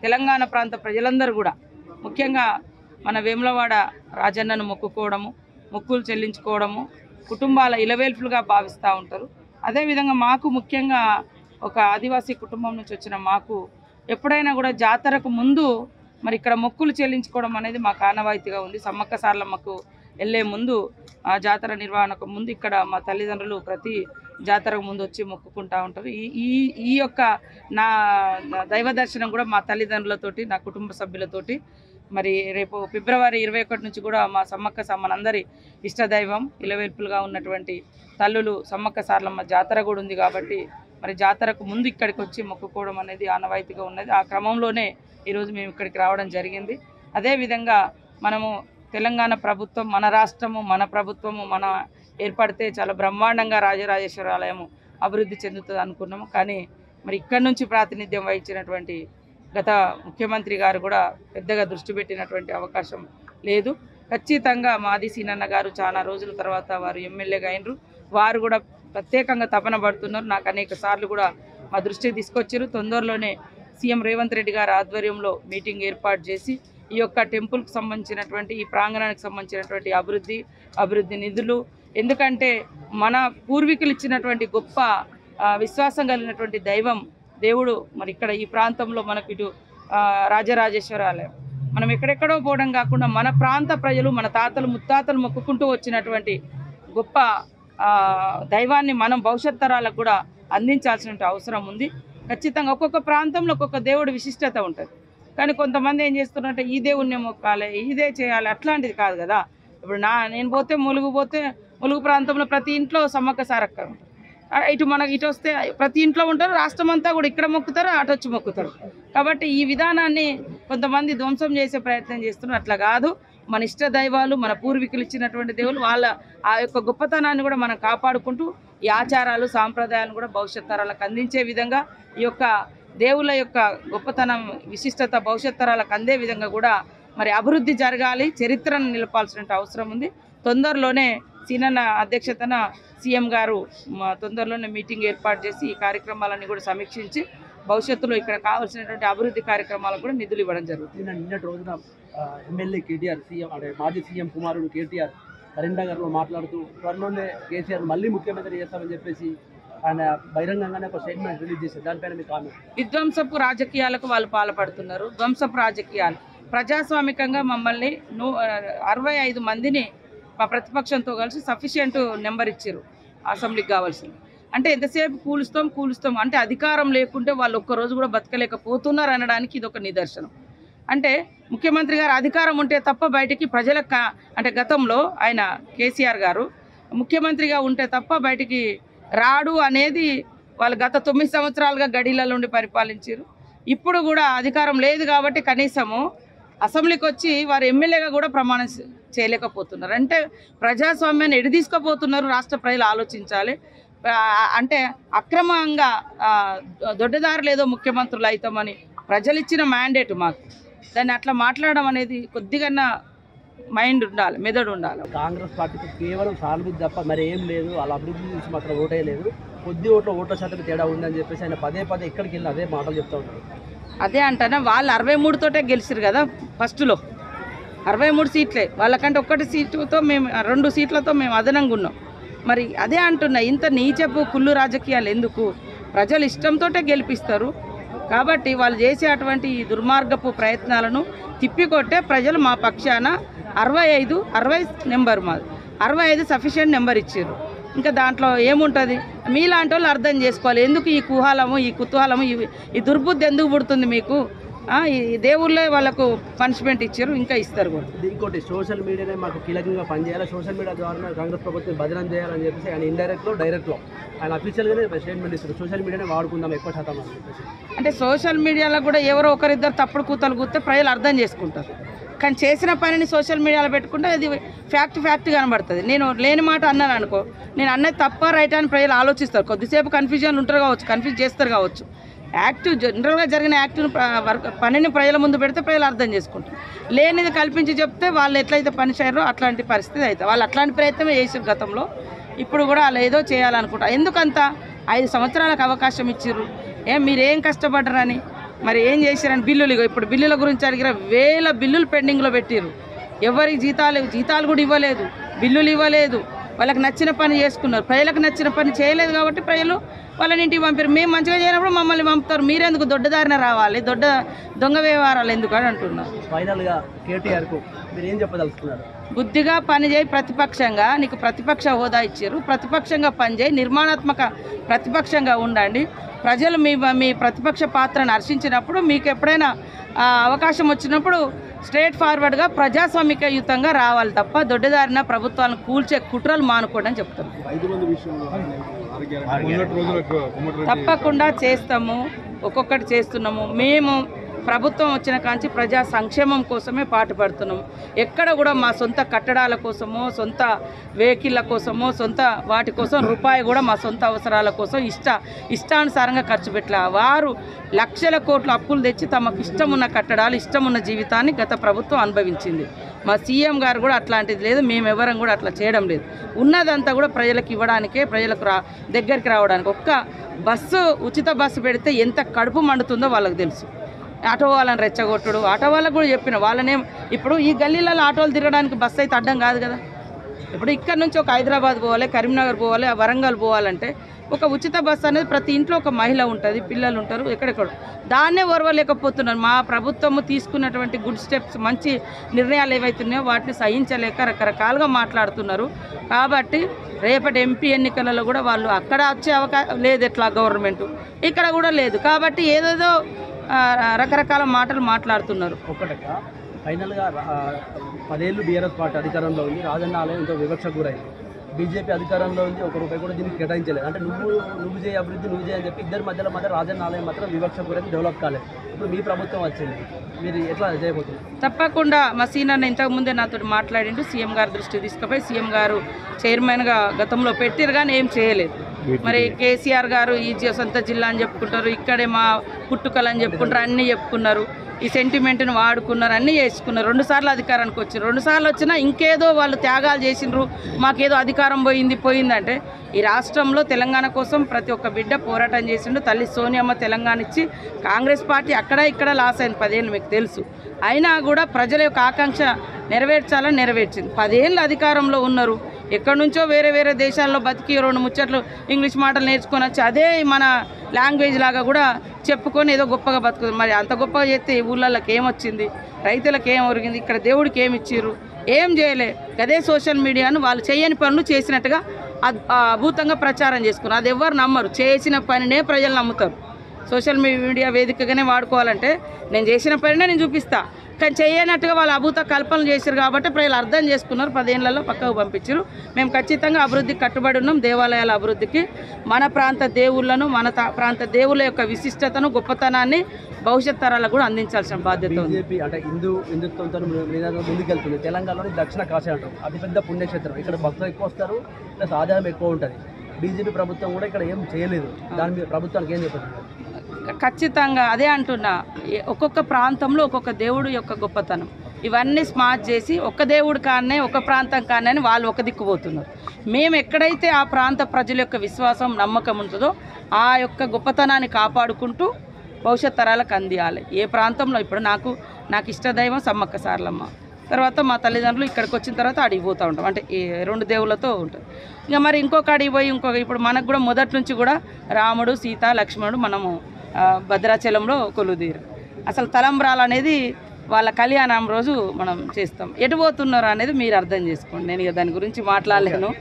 తెలంగాణ ప్రాంత ప్రజలందరూ కూడా ముఖ్యంగా మన వేములవాడ రాజన్నను మొక్కుకోవడము, మొక్కులు చెల్లించుకోవడము కుటుంబాల ఇలవేల్పులుగా భావిస్తూ ఉంటారు. అదేవిధంగా మాకు ముఖ్యంగా ఒక ఆదివాసీ కుటుంబం నుంచి వచ్చిన మాకు ఎప్పుడైనా కూడా జాతరకు ముందు మరి ఇక్కడ మొక్కులు చెల్లించుకోవడం అనేది మాకు ఆనవాయితీగా ఉంది. సమ్మక్క సారలమ్మకు వెళ్ళే ముందు ఆ జాతర నిర్వహణకు ముందు ఇక్కడ మా తల్లిదండ్రులు ప్రతి జాతరకు ముందు వచ్చి మొక్కుకుంటూ ఉంటారు. ఈ యొక్క నా దైవ దర్శనం కూడా మా తల్లిదండ్రులతోటి, నా కుటుంబ సభ్యులతోటి మరి రేపు ఫిబ్రవరి 21 నుంచి కూడా మా సమ్మక్క మనందరి ఇష్టదైవం ఇలవేల్పులుగా ఉన్నటువంటి తల్లులు సమ్మక్క సారలమ్మ జాతర కూడా ఉంది కాబట్టి మరి జాతరకు ముందు ఇక్కడికి వచ్చి మొక్కుకోవడం అనేది ఆనవాయితీగా ఉన్నది. ఆ క్రమంలోనే ఈరోజు మేము ఇక్కడికి రావడం జరిగింది. అదేవిధంగా మనము తెలంగాణ ప్రభుత్వం, మన రాష్ట్రము, మన ప్రభుత్వము మన ఏర్పడితే చాలా బ్రహ్మాండంగా రాజరాజేశ్వర ఆలయము అభివృద్ధి చెందుతుంది అనుకున్నాము. కానీ మరి ఇక్కడ నుంచి ప్రాతినిధ్యం వహించినటువంటి గత ముఖ్యమంత్రి గారు కూడా పెద్దగా దృష్టి పెట్టినటువంటి అవకాశం లేదు. ఖచ్చితంగా మాది సీనన్న గారు చాలా రోజుల తర్వాత వారు ఎమ్మెల్యేగా అయినరు. వారు కూడా ప్రత్యేకంగా తపన పడుతున్నారు. నాకు అనేక సార్లు కూడా మా దృష్టికి తీసుకొచ్చారు. తొందరలోనే సీఎం రేవంత్ రెడ్డి గారి ఆధ్వర్యంలో మీటింగ్ ఏర్పాటు చేసి ఈ యొక్క టెంపుల్కి సంబంధించినటువంటి ఈ ప్రాంగణానికి సంబంధించినటువంటి అభివృద్ధి నిధులు, ఎందుకంటే మన పూర్వీకులు ఇచ్చినటువంటి గొప్ప విశ్వాసం కలిగినటువంటి దేవుడు మరి ఇక్కడ ఈ ప్రాంతంలో మనకు ఇటు రాజరాజేశ్వర ఆలయం మనం ఎక్కడెక్కడో పోవడం కాకుండా మన ప్రాంత ప్రజలు, మన తాతలు ముత్తాతలు మొక్కుకుంటూ వచ్చినటువంటి గొప్ప దైవాన్ని మనం భవిష్యత్ తరాలకు కూడా అందించాల్సిన అవసరం ఉంది. ఖచ్చితంగా ఒక్కొక్క ప్రాంతంలో ఒక్కొక్క దేవుడి విశిష్టత ఉంటుంది. కానీ కొంతమంది ఏం చేస్తున్నారంటే ఈ దేవుణ్ణి మొక్కాలి, ఇదే చేయాలి, అట్లాంటిది కాదు కదా. ఇప్పుడు నేను పోతే ములుగు ప్రాంతంలో ప్రతి ఇంట్లో సమ్మక్క సారక్క ఉంటారు. ఇటు మనకి ఇటు వస్తే ప్రతి ఇంట్లో ఉంటారు. రాష్ట్రం అంతా కూడా ఇక్కడ మొక్కుతారు, అటు వచ్చి మొక్కుతారు. కాబట్టి ఈ విధానాన్ని కొంతమంది ధ్వంసం చేసే ప్రయత్నం చేస్తున్నారు. అట్లా కాదు. మన ఇష్ట దైవాలు, మన పూర్వీకులు ఇచ్చినటువంటి దేవులు, వాళ్ళ ఆ యొక్క గొప్పతనాన్ని కూడా మనం కాపాడుకుంటూ ఈ ఆచారాలు సాంప్రదాయాలను కూడా భవిష్యత్ తరాలకు అందించే విధంగా ఈ యొక్క దేవుళ్ళ యొక్క గొప్పతనం విశిష్టత భవిష్యత్ తరాలకు అందే విధంగా కూడా మరి అభివృద్ధి జరగాలి, చరిత్రను నిలపాల్సిన అవసరం ఉంది. తొందరలోనే సీనన్న అధ్యక్షతన సీఎం గారు తొందరలోనే మీటింగ్ ఏర్పాటు చేసి ఈ కార్యక్రమాలన్నీ కూడా సమీక్షించి భవిష్యత్తులో ఇక్కడ కావాల్సినటువంటి అభివృద్ధి కార్యక్రమాలకు కూడా నిధులు ఇవ్వడం జరుగుతుంది. నిన్నటి రోజున ఎమ్మెల్యే కేటీఆర్, సీఎం అంటే మాజీ సీఎం కుమారుడు కేటీఆర్ కరీంనగర్లో మాట్లాడుతూ త్వరలోనే కేసీఆర్ మళ్ళీ ముఖ్యమంత్రి చేస్తామని చెప్పేసి ఆయన బహిరంగంగానే ఒక స్టేట్మెంట్ రిలీజ్ చేశారు. దానిపైన మీ కామెంట్? విధ్వంసపు రాజకీయాలకు వాళ్ళు పాల్పడుతున్నారు. ధ్వంసపు రాజకీయాలు. ప్రజాస్వామికంగా మమ్మల్ని 65 మందిని మా ప్రతిపక్షంతో కలిసి సఫిషియంట్ నెంబర్ ఇచ్చారు అసెంబ్లీకి కావాల్సింది. అంటే ఎంతసేపు కూలుస్తాం అంటే అధికారం లేకుంటే వాళ్ళు ఒక్కరోజు కూడా బతకలేకపోతున్నారు అనడానికి ఇది ఒక నిదర్శనం. అంటే ముఖ్యమంత్రి గారు అధికారం ఉంటే తప్ప బయటికి ప్రజలకు, అంటే గతంలో ఆయన కేసీఆర్ గారు ముఖ్యమంత్రిగా ఉంటే తప్ప బయటికి రాడు అనేది వాళ్ళు గత 9 సంవత్సరాలుగా గడిలలో ఉండి పరిపాలించారు. ఇప్పుడు కూడా అధికారం లేదు కాబట్టి కనీసము అసెంబ్లీకి వచ్చి వారు ఎమ్మెల్యేగా కూడా ప్రమాణం చేయలేకపోతున్నారు. అంటే ప్రజాస్వామ్యాన్ని ఎడిదీసుకుపోతున్నారు. రాష్ట్ర ప్రజలు ఆలోచించాలి. అంటే అక్రమంగా దొడ్డదారులు ఏదో ముఖ్యమంత్రులు అవుతామని ప్రజలు ఇచ్చిన మ్యాండేట్ మాకు. దాన్ని అట్లా మాట్లాడడం అనేది కొద్దిగా మైండ్ ఉండాలి, మెదడు ఉండాలి. కాంగ్రెస్ పార్టీకి కేవలం సానుభూతి తప్ప మరి ఏం లేదు. వాళ్ళ అభివృద్ధి నుంచి మాత్రం ఓటే లేదు. కొద్ది ఓట్ల శాతం తేడా ఉందని చెప్పేసి ఆయన పదే ఎక్కడికి వెళ్ళి అదే మాటలు చెప్తూ ఉంటారు. అదే అంటానా, వాళ్ళు 63 తోటే గెలిచారు కదా ఫస్ట్లో. 63 సీట్లే వాళ్ళకంటే 1 సీటుతో మేము 2 సీట్లతో మేము అదనంగా ఉన్నాం. మరి అదే అంటున్నా, ఇంత నీచపు కుళ్ళు రాజకీయాలు ఎందుకు? ప్రజలు ఇష్టంతో గెలిపిస్తారు కాబట్టి వాళ్ళు చేసే అటువంటి ఈ దుర్మార్గపు ప్రయత్నాలను తిప్పికొట్టే ప్రజలు మా పక్షాన 60 నెంబర్ మాది 65 సఫిషియెంట్ నెంబర్ ఇచ్చారు. ఇంకా దాంట్లో ఏముంటుంది? మీలాంటి వాళ్ళు అర్థం చేసుకోవాలి. ఎందుకు ఈ కుహాలము, ఈ కుతూహలము, ఈ దుర్బుద్ధి ఎందుకు పుడుతుంది మీకు? ఈ దేవుళ్ళే వాళ్ళకు పనిష్మెంట్ ఇచ్చారు, ఇంకా ఇస్తారు కూడా. ఇంకోటి, సోషల్ మీడియానే మాకు కీలకంగా పనిచేయాలి. సోషల్ మీడియా ద్వారా కాంగ్రెస్ ప్రభుత్వం బదనం చేయాలని చెప్పేసి ఆయన ఇండైరెక్ట్లో డైరెక్ట్లో ఆయన అఫీషియల్గానే స్టేట్మెంట్ ఇస్తారు. సోషల్ మీడియానే వాడుకుందాం ఎక్కువ శాతం అని చెప్పేసి. అంటే సోషల్ మీడియాలో కూడా ఎవరో ఒకరిద్దరు తప్పుడు కూతలు కూస్తే ప్రజలు అర్థం చేసుకుంటారు. కానీ చేసిన పనిని సోషల్ మీడియాలో పెట్టుకుంటే అది ఫ్యాక్ట్ కనబడుతుంది. నేను లేని మాట అన్నాను అనుకో, నేను అన్నది తప్ప రైట్ అని ప్రజలు ఆలోచిస్తారు. కొద్దిసేపు కన్ఫ్యూజన్ ఉంటారు కావచ్చు, కన్ఫ్యూజ్ చేస్తారు కావచ్చు. జనరల్గా జరిగిన పనిని ప్రజల ముందు పెడితే ప్రజలు అర్థం చేసుకుంటారు. లేనిది కల్పించి చెప్తే వాళ్ళు ఎట్లయితే పని చేయరో అట్లాంటి పరిస్థితి అవుతుంది. వాళ్ళు అట్లాంటి ప్రయత్నమే చేసారు గతంలో. ఇప్పుడు కూడా వాళ్ళు ఏదో చేయాలనుకుంటారు. ఎందుకంత 5 సంవత్సరాలకు అవకాశం ఇచ్చారు. మీరేం కష్టపడ్డరని? మరి ఏం చేశారని బిల్లులు ఇప్పుడు బిల్లుల గురించి అడిగిన వేల బిల్లులు పెండింగ్లో పెట్టారు. ఎవరికి జీతాలు కూడా ఇవ్వలేదు, బిల్లులు ఇవ్వలేదు. వాళ్ళకి నచ్చిన పని చేసుకున్నారు. ప్రజలకు నచ్చిన పని చేయలేదు కాబట్టి ప్రజలు వాళ్ళని ఇంటికి పంపారు. మేము మంచిగా చేయనప్పుడు మమ్మల్ని పంపుతారు. మీరెందుకు దొడ్డదారిన రావాలి, దొంగ వ్యవహారాలు ఎందుకు అని అంటున్నారు. ఫైనల్గా కేటీఆర్కు మీరు ఏం చెప్పదలుచుకున్నారు? బుద్ధిగా పనిచేయి, ప్రతిపక్షంగా నీకు ప్రతిపక్ష హోదా ఇచ్చారు, ప్రతిపక్షంగా పనిచేయి, నిర్మాణాత్మక ప్రతిపక్షంగా ఉండండి. ప్రజలు మీ ప్రతిపక్ష పాత్రను హర్షించినప్పుడు మీకు ఎప్పుడైనా అవకాశం వచ్చినప్పుడు స్ట్రేట్ ఫార్వర్డ్గా ప్రజాస్వామికయుతంగా రావాలి తప్ప దొడ్డిదారిన ప్రభుత్వాలను కూల్చే కుట్రలు మానుకోండి అని చెప్తారు. తప్పకుండా చేస్తాము, ఒక్కొక్కటి చేస్తున్నాము. మేము ప్రభుత్వం వచ్చిన కాంచి ప్రజా సంక్షేమం కోసమే పాటుపడుతున్నాము. ఎక్కడ కూడా మా సొంత కట్టడాల కోసమో, సొంత వెహికల్ల కోసమో, సొంత వాటి కోసం రూపాయి కూడా మా సొంత అవసరాల కోసం ఇష్టానుసారంగా ఖర్చు పెట్టలే. వారు లక్షల కోట్ల అప్పులు తెచ్చి తమకు ఇష్టమున్న కట్టడాలు, ఇష్టమున్న జీవితాన్ని గత ప్రభుత్వం అనుభవించింది. మా సీఎం గారు కూడా అట్లాంటిది లేదు, మేమెవరం కూడా అట్లా చేయడం లేదు. ఉన్నదంతా కూడా ప్రజలకు ఇవ్వడానికే, ప్రజలకు దగ్గరికి రావడానికి. ఒక్క బస్సు, ఉచిత బస్సు పెడితే ఎంత కడుపు మండుతుందో వాళ్ళకి తెలుసు. ఆటో వాళ్ళని రెచ్చగొట్టుడు, ఆటో వాళ్ళకు కూడా చెప్పిన వాళ్ళనేం ఇప్పుడు ఈ గల్లీలలో ఆటోలు తిరగడానికి బస్సు అయితే అడ్డం కాదు కదా. ఇప్పుడు ఇక్కడ నుంచి ఒక హైదరాబాద్ పోవాలి, కరీంనగర్ పోవాలి, వరంగల్ పోవాలంటే ఒక ఉచిత బస్సు అనేది ప్రతి ఇంట్లో ఒక మహిళ ఉంటుంది, పిల్లలు ఉంటారు, ఎక్కడెక్కడ దాన్నే ఓర్వలేకపోతున్నారు. మా ప్రభుత్వము తీసుకున్నటువంటి గుడ్ స్టెప్స్, మంచి నిర్ణయాలు ఏవైతున్నాయో వాటిని సహించలేక రకరకాలుగా మాట్లాడుతున్నారు. కాబట్టి రేపటి ఎంపీ ఎన్నికలలో కూడా వాళ్ళు అక్కడ వచ్చే అవకాశం లేదు, ఎట్లా గవర్నమెంట్ ఇక్కడ కూడా లేదు. కాబట్టి ఏదేదో రకరకాల మాటలు మాట్లాడుతున్నారు. ఒక్కటక్క ఫైనల్గా 10 ఏళ్ళు బీఆర్ఎస్ పార్టీ అధికారంలో ఉంది, రాజన్న ఆలయం ఎంతో వివక్ష గురైంది. బీజేపీ అధికారంలో ఉంది, ₹1 కూడా దీనికి కేటాయించలేదు. అంటే నువ్వు చేయ అభివృద్ధి, నువ్వు చేయని చెప్పి ఇద్దరి మధ్య రాజన్న ఆలయం మాత్రం వివక్ష గురైంది, డెవలప్ కాలేదు. ఇప్పుడు మీ ప్రభుత్వం వచ్చింది, మీరు ఎట్లా చేయబోతున్నారు? తప్పకుండా మా సీనియర్ ఇంతకుముందే నాతో మాట్లాడిండు. సీఎం గారి దృష్టి తీసుకుపోయి సీఎం గారు చైర్మన్గా గతంలో పెట్టారు కానీ ఏం చేయలేదు. మరి కేసీఆర్ గారు ఈ సొంత జిల్లా అని చెప్పుకుంటారు, ఇక్కడే మా పుట్టుకలు అని చెప్పుకుంటారు, అన్నీ చెప్పుకున్నారు, ఈ సెంటిమెంట్ని వాడుకున్నారు, అన్నీ చేసుకున్నారు. 2 సార్లు అధికారానికి వచ్చారు. 2 సార్లు వచ్చినా ఇంకేదో వాళ్ళు త్యాగాలు చేసిండ్రు, మాకేదో అధికారం పోయిందంటే ఈ రాష్ట్రంలో తెలంగాణ కోసం ప్రతి ఒక్క బిడ్డ పోరాటం చేసిండు. తల్లి సోనియమ్మ తెలంగాణ ఇచ్చి కాంగ్రెస్ పార్టీ అక్కడ ఇక్కడ లాస్ అయింది 10 ఏళ్ళు, మీకు తెలుసు. అయినా కూడా ప్రజల యొక్క ఆకాంక్ష నెరవేర్చాలని నెరవేర్చింది. 10 ఏళ్ళు అధికారంలో ఉన్నారు. ఎక్కడి నుంచో వేరే దేశాల్లో బతికి 2 ముచ్చట్లు ఇంగ్లీష్ మాటలు నేర్చుకొని వచ్చి అదే మన లాంగ్వేజ్ లాగా కూడా చెప్పుకొని ఏదో గొప్పగా బతుకుతుంది. మరి అంత గొప్పగా చేస్తే ఈ ఊళ్ళకి ఏమొచ్చింది, రైతులకు ఏం ఒరిగింది, ఇక్కడ దేవుడికి ఏమి ఇచ్చిర్రు, ఏం చేయలే. అదే సోషల్ మీడియాను వాళ్ళు చేయని పనులు చేసినట్టుగా అద్భుతంగా ప్రచారం చేసుకున్నారు. అది ఎవరు నమ్మరు, చేసిన పనినే ప్రజలు నమ్ముతారు. సోషల్ మీడియా వేదికగానే వాడుకోవాలంటే నేను చేసిన పనినే నేను చూపిస్తా, కానీ చేయనట్టుగా వాళ్ళు అభూత కల్పనలు చేశారు కాబట్టి ప్రజలు అర్థం చేసుకున్నారు. 10 ఏళ్లలో పక్కకు పంపించారు. మేము ఖచ్చితంగా అభివృద్ధికి కట్టుబడి ఉన్నాం. దేవాలయాల అభివృద్ధికి, మన ప్రాంత దేవుళ్లను, మన ప్రాంత దేవుళ్ళ యొక్క విశిష్టతను, గొప్పతనాన్ని భవిష్యత్ తరాలకు కూడా అందించాల్సిన బాధ్యత ఉంది. బీజేపీ అంటే హిందుత్వంతో ముందుకెళ్తుంది. తెలంగాణలోని దక్షిణ కాశీ అంటారు, అతిపెద్ద పుణ్యక్షేత్రం. ఇక్కడ భక్తులు ఎక్కువ వస్తారు, ప్లస్ ఆదాయం ఎక్కువ ఉంటుంది. బీజేపీ ప్రభుత్వం కూడా ఇక్కడ ఏం చేయలేదు. దాని మీద ప్రభుత్వానికి ఏం చెప్పారు? ఖచ్చితంగా అదే అంటున్నా, ఒక్కొక్క ప్రాంతంలో ఒక్కొక్క దేవుడు యొక్క గొప్పతనం ఇవన్నీ స్మార్ట్ చేసి ఒక్క దేవుడు కానే, ఒక ప్రాంతం కానే అని వాళ్ళు ఒక దిక్కు పోతున్నారు. మేము ఎక్కడైతే ఆ ప్రాంత ప్రజల యొక్క విశ్వాసం, నమ్మకం ఉంటుందో ఆ యొక్క గొప్పతనాన్ని కాపాడుకుంటూ భవిష్యత్ తరాలకు అందియాలి. ఏ ప్రాంతంలో ఇప్పుడు నాకు ఇష్టదైవం సమ్మక్క సారలమ్మ, తర్వాత మా తల్లిదండ్రులు ఇక్కడికి వచ్చిన తర్వాత అడిగి పోతూ ఉంటాం, అంటే ఈ 2 దేవుళ్ళతో ఉంటుంది. ఇంకా మరి ఇంకొక అడిగి పోయి ఇప్పుడు మనకు కూడా మొదటి నుంచి కూడా రాముడు, సీత, లక్ష్మణుడు మనము భద్రాచలంలో కొలువుదీరు. అసలు తలంబ్రాలు అనేది వాళ్ళ కళ్యాణం రోజు మనం చేస్తాం. ఎటు పోతున్నారు అనేది మీరు అర్థం చేసుకోండి. నేను ఇక దాని గురించి మాట్లాడలేను.